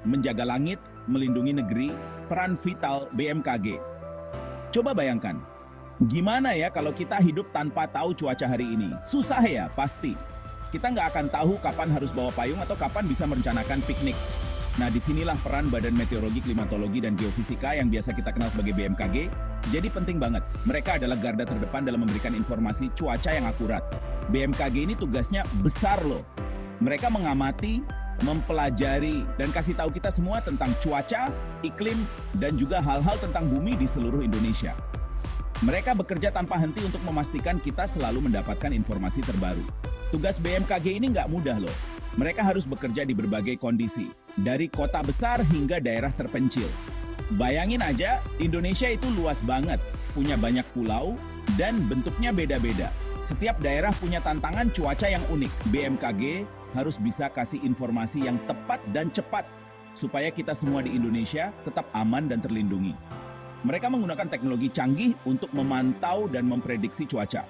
menjaga langit, melindungi negeri, peran vital BMKG. Coba bayangkan, gimana ya kalau kita hidup tanpa tahu cuaca hari ini? Susah ya, pasti. Kita nggak akan tahu kapan harus bawa payung atau kapan bisa merencanakan piknik. Nah, disinilah peran Badan Meteorologi, Klimatologi, dan Geofisika yang biasa kita kenal sebagai BMKG, jadi penting banget. Mereka adalah garda terdepan dalam memberikan informasi cuaca yang akurat. BMKG ini tugasnya besar loh. Mereka mengamati, mempelajari, dan kasih tahu kita semua tentang cuaca, iklim, dan juga hal-hal tentang bumi di seluruh Indonesia. Mereka bekerja tanpa henti untuk memastikan kita selalu mendapatkan informasi terbaru. Tugas BMKG ini nggak mudah loh. Mereka harus bekerja di berbagai kondisi, dari kota besar hingga daerah terpencil. Bayangin aja, Indonesia itu luas banget, punya banyak pulau, dan bentuknya beda-beda. Setiap daerah punya tantangan cuaca yang unik. BMKG harus bisa kasih informasi yang tepat dan cepat, supaya kita semua di Indonesia tetap aman dan terlindungi. Mereka menggunakan teknologi canggih untuk memantau dan memprediksi cuaca.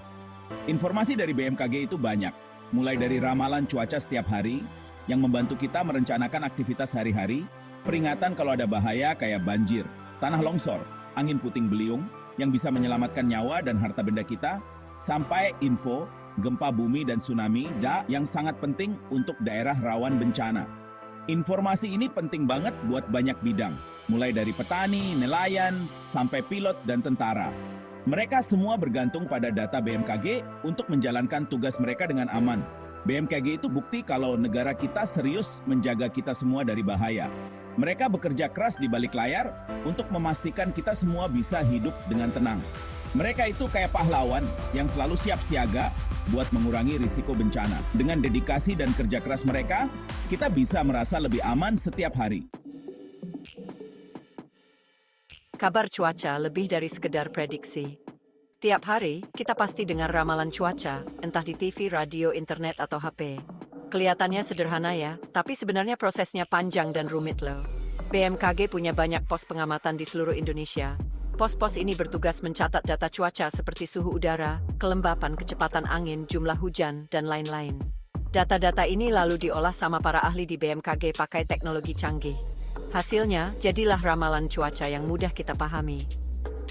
Informasi dari BMKG itu banyak, mulai dari ramalan cuaca setiap hari yang membantu kita merencanakan aktivitas sehari-hari, peringatan kalau ada bahaya kayak banjir, tanah longsor, angin puting beliung yang bisa menyelamatkan nyawa dan harta benda kita, sampai info gempa bumi dan tsunami yang sangat penting untuk daerah rawan bencana. Informasi ini penting banget buat banyak bidang, mulai dari petani, nelayan, sampai pilot dan tentara. Mereka semua bergantung pada data BMKG untuk menjalankan tugas mereka dengan aman. BMKG itu bukti kalau negara kita serius menjaga kita semua dari bahaya. Mereka bekerja keras di balik layar untuk memastikan kita semua bisa hidup dengan tenang. Mereka itu kayak pahlawan yang selalu siap siaga buat mengurangi risiko bencana. Dengan dedikasi dan kerja keras mereka, kita bisa merasa lebih aman setiap hari. Kabar cuaca lebih dari sekedar prediksi. Tiap hari, kita pasti dengar ramalan cuaca, entah di TV, radio, internet, atau HP. Kelihatannya sederhana ya, tapi sebenarnya prosesnya panjang dan rumit loh. BMKG punya banyak pos pengamatan di seluruh Indonesia. Pos-pos ini bertugas mencatat data cuaca seperti suhu udara, kelembapan, kecepatan angin, jumlah hujan, dan lain-lain. Data-data ini lalu diolah sama para ahli di BMKG pakai teknologi canggih. Hasilnya, jadilah ramalan cuaca yang mudah kita pahami.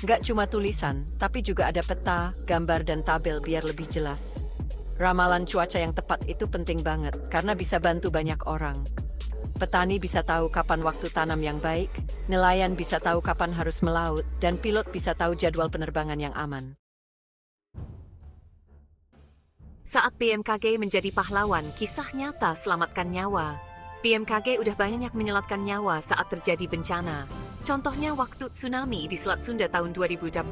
Nggak cuma tulisan, tapi juga ada peta, gambar, dan tabel biar lebih jelas. Ramalan cuaca yang tepat itu penting banget, karena bisa bantu banyak orang. Petani bisa tahu kapan waktu tanam yang baik, nelayan bisa tahu kapan harus melaut, dan pilot bisa tahu jadwal penerbangan yang aman. Saat BMKG menjadi pahlawan, kisah nyata selamatkan nyawa. BMKG udah banyak menyelamatkan nyawa saat terjadi bencana. Contohnya waktu tsunami di Selat Sunda tahun 2012.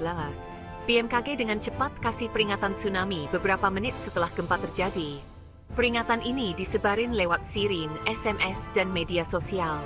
BMKG dengan cepat kasih peringatan tsunami beberapa menit setelah gempa terjadi. Peringatan ini disebarin lewat sirin, SMS, dan media sosial.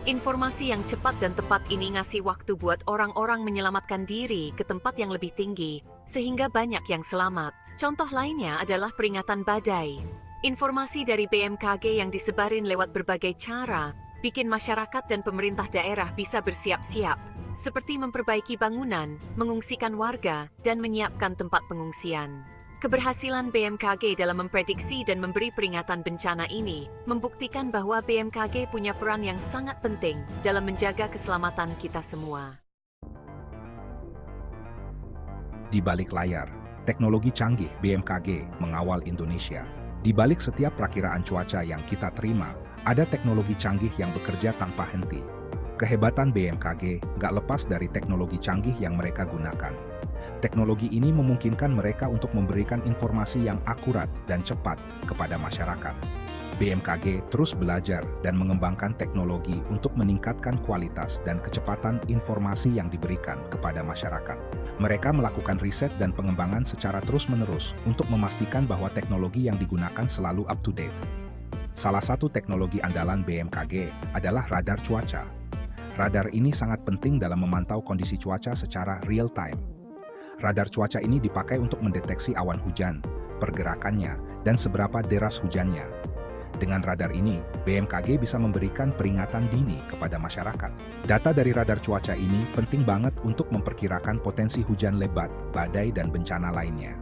Informasi yang cepat dan tepat ini ngasih waktu buat orang-orang menyelamatkan diri ke tempat yang lebih tinggi, sehingga banyak yang selamat. Contoh lainnya adalah peringatan badai. Informasi dari BMKG yang disebarin lewat berbagai cara, bikin masyarakat dan pemerintah daerah bisa bersiap-siap, seperti memperbaiki bangunan, mengungsikan warga, dan menyiapkan tempat pengungsian. Keberhasilan BMKG dalam memprediksi dan memberi peringatan bencana ini membuktikan bahwa BMKG punya peran yang sangat penting dalam menjaga keselamatan kita semua. Di balik layar, teknologi canggih BMKG mengawal Indonesia. Di balik setiap perakiraan cuaca yang kita terima, ada teknologi canggih yang bekerja tanpa henti. Kehebatan BMKG nggak lepas dari teknologi canggih yang mereka gunakan. Teknologi ini memungkinkan mereka untuk memberikan informasi yang akurat dan cepat kepada masyarakat. BMKG terus belajar dan mengembangkan teknologi untuk meningkatkan kualitas dan kecepatan informasi yang diberikan kepada masyarakat. Mereka melakukan riset dan pengembangan secara terus-menerus untuk memastikan bahwa teknologi yang digunakan selalu up-to-date. Salah satu teknologi andalan BMKG adalah radar cuaca. Radar ini sangat penting dalam memantau kondisi cuaca secara real-time. Radar cuaca ini dipakai untuk mendeteksi awan hujan, pergerakannya, dan seberapa deras hujannya. Dengan radar ini, BMKG bisa memberikan peringatan dini kepada masyarakat. Data dari radar cuaca ini penting banget untuk memperkirakan potensi hujan lebat, badai, dan bencana lainnya.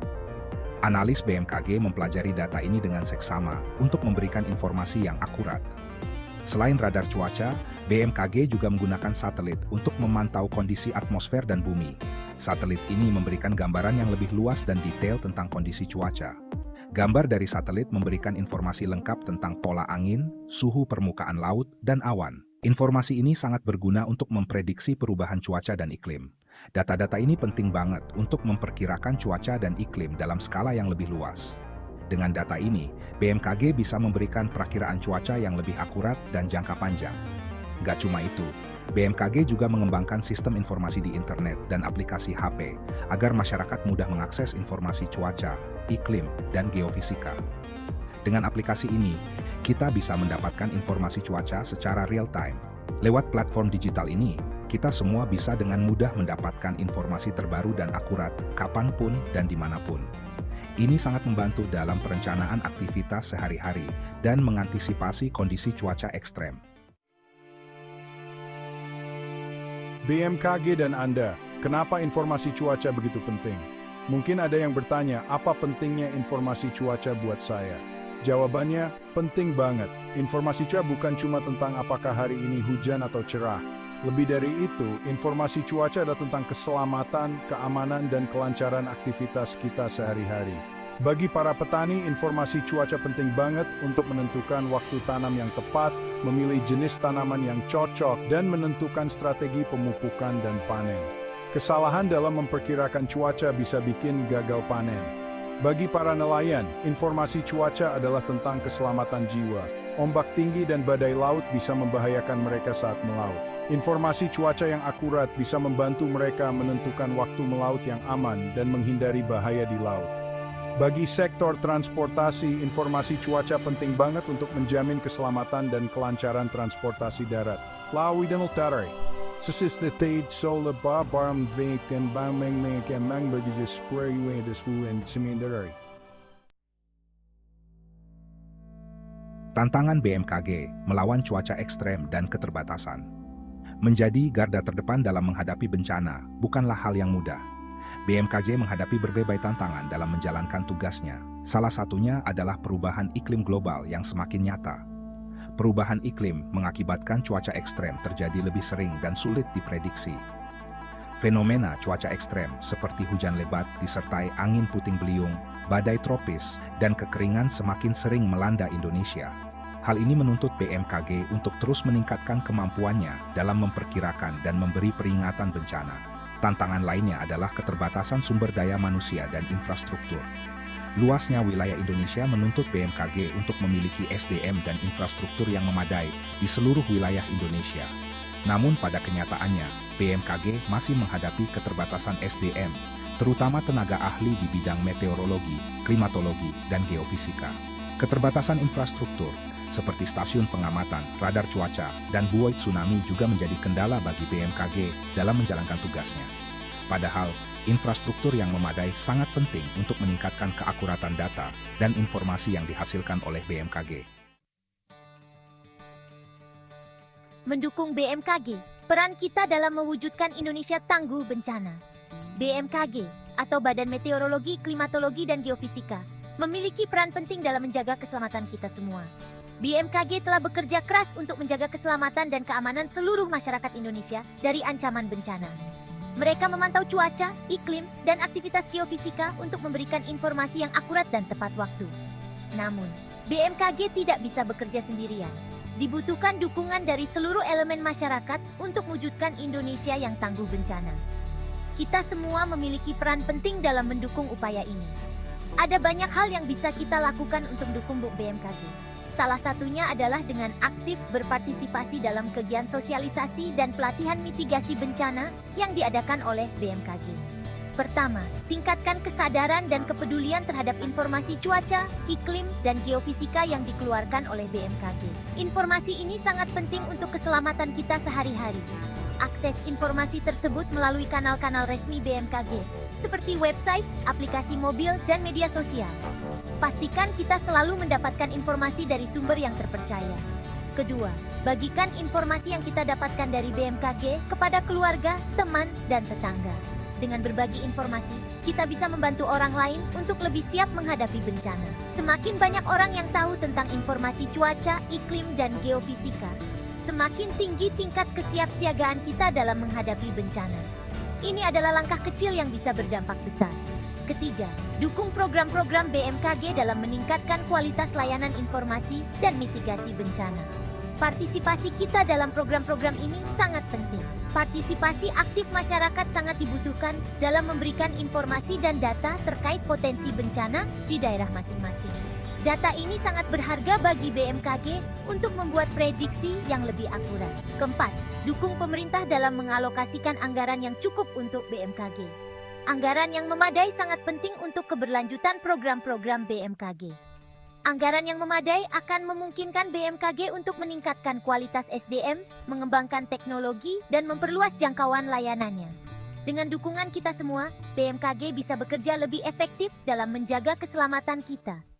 Analis BMKG mempelajari data ini dengan seksama untuk memberikan informasi yang akurat. Selain radar cuaca, BMKG juga menggunakan satelit untuk memantau kondisi atmosfer dan bumi. Satelit ini memberikan gambaran yang lebih luas dan detail tentang kondisi cuaca. Gambar dari satelit memberikan informasi lengkap tentang pola angin, suhu permukaan laut, dan awan. Informasi ini sangat berguna untuk memprediksi perubahan cuaca dan iklim. Data-data ini penting banget untuk memperkirakan cuaca dan iklim dalam skala yang lebih luas. Dengan data ini, BMKG bisa memberikan perakiraan cuaca yang lebih akurat dan jangka panjang. Gak cuma itu, BMKG juga mengembangkan sistem informasi di internet dan aplikasi HP agar masyarakat mudah mengakses informasi cuaca, iklim, dan geofisika. Dengan aplikasi ini, kita bisa mendapatkan informasi cuaca secara real-time. Lewat platform digital ini, kita semua bisa dengan mudah mendapatkan informasi terbaru dan akurat kapanpun dan dimanapun. Ini sangat membantu dalam perencanaan aktivitas sehari-hari dan mengantisipasi kondisi cuaca ekstrem. BMKG dan Anda, kenapa informasi cuaca begitu penting? Mungkin ada yang bertanya, apa pentingnya informasi cuaca buat saya? Jawabannya, penting banget. Informasi cuaca bukan cuma tentang apakah hari ini hujan atau cerah. Lebih dari itu, informasi cuaca adalah tentang keselamatan, keamanan, dan kelancaran aktivitas kita sehari-hari. Bagi para petani, informasi cuaca penting banget untuk menentukan waktu tanam yang tepat, memilih jenis tanaman yang cocok, dan menentukan strategi pemupukan dan panen. Kesalahan dalam memperkirakan cuaca bisa bikin gagal panen. Bagi para nelayan, informasi cuaca adalah tentang keselamatan jiwa. Ombak tinggi dan badai laut bisa membahayakan mereka saat melaut. Informasi cuaca yang akurat bisa membantu mereka menentukan waktu melaut yang aman dan menghindari bahaya di laut. Bagi sektor transportasi, informasi cuaca penting banget untuk menjamin keselamatan dan kelancaran transportasi darat. Laut dan utara. Sesistiteit solar barm veken bameng meng bagi spray des and semindari. Tantangan BMKG melawan cuaca ekstrem dan keterbatasan. Menjadi garda terdepan dalam menghadapi bencana bukanlah hal yang mudah. BMKG menghadapi berbagai tantangan dalam menjalankan tugasnya. Salah satunya adalah perubahan iklim global yang semakin nyata. Perubahan iklim mengakibatkan cuaca ekstrem terjadi lebih sering dan sulit diprediksi. Fenomena cuaca ekstrem seperti hujan lebat disertai angin puting beliung, badai tropis, dan kekeringan semakin sering melanda Indonesia. Hal ini menuntut BMKG untuk terus meningkatkan kemampuannya dalam memperkirakan dan memberi peringatan bencana. Tantangan lainnya adalah keterbatasan sumber daya manusia dan infrastruktur. Luasnya wilayah Indonesia menuntut BMKG untuk memiliki SDM dan infrastruktur yang memadai di seluruh wilayah Indonesia. Namun pada kenyataannya, BMKG masih menghadapi keterbatasan SDM, terutama tenaga ahli di bidang meteorologi, klimatologi, dan geofisika. Keterbatasan infrastruktur, seperti stasiun pengamatan, radar cuaca, dan buoy tsunami juga menjadi kendala bagi BMKG dalam menjalankan tugasnya. Padahal, infrastruktur yang memadai sangat penting untuk meningkatkan keakuratan data dan informasi yang dihasilkan oleh BMKG. Mendukung BMKG, peran kita dalam mewujudkan Indonesia tangguh bencana. BMKG, atau Badan Meteorologi, Klimatologi, dan Geofisika, memiliki peran penting dalam menjaga keselamatan kita semua. BMKG telah bekerja keras untuk menjaga keselamatan dan keamanan seluruh masyarakat Indonesia dari ancaman bencana. Mereka memantau cuaca, iklim, dan aktivitas geofisika untuk memberikan informasi yang akurat dan tepat waktu. Namun, BMKG tidak bisa bekerja sendirian. Dibutuhkan dukungan dari seluruh elemen masyarakat untuk mewujudkan Indonesia yang tangguh bencana. Kita semua memiliki peran penting dalam mendukung upaya ini. Ada banyak hal yang bisa kita lakukan untuk mendukung BMKG. Salah satunya adalah dengan aktif berpartisipasi dalam kegiatan sosialisasi dan pelatihan mitigasi bencana yang diadakan oleh BMKG. Pertama, tingkatkan kesadaran dan kepedulian terhadap informasi cuaca, iklim, dan geofisika yang dikeluarkan oleh BMKG. Informasi ini sangat penting untuk keselamatan kita sehari-hari. Akses informasi tersebut melalui kanal-kanal resmi BMKG, seperti website, aplikasi mobil, dan media sosial. Pastikan kita selalu mendapatkan informasi dari sumber yang terpercaya. Kedua, bagikan informasi yang kita dapatkan dari BMKG kepada keluarga, teman, dan tetangga. Dengan berbagi informasi, kita bisa membantu orang lain untuk lebih siap menghadapi bencana. Semakin banyak orang yang tahu tentang informasi cuaca, iklim, dan geofisika, semakin tinggi tingkat kesiapsiagaan kita dalam menghadapi bencana. Ini adalah langkah kecil yang bisa berdampak besar. Ketiga, dukung program-program BMKG dalam meningkatkan kualitas layanan informasi dan mitigasi bencana. Partisipasi kita dalam program-program ini sangat penting. Partisipasi aktif masyarakat sangat dibutuhkan dalam memberikan informasi dan data terkait potensi bencana di daerah masing-masing. Data ini sangat berharga bagi BMKG untuk membuat prediksi yang lebih akurat. Keempat, dukung pemerintah dalam mengalokasikan anggaran yang cukup untuk BMKG. Anggaran yang memadai sangat penting untuk keberlanjutan program-program BMKG. Anggaran yang memadai akan memungkinkan BMKG untuk meningkatkan kualitas SDM, mengembangkan teknologi, dan memperluas jangkauan layanannya. Dengan dukungan kita semua, BMKG bisa bekerja lebih efektif dalam menjaga keselamatan kita.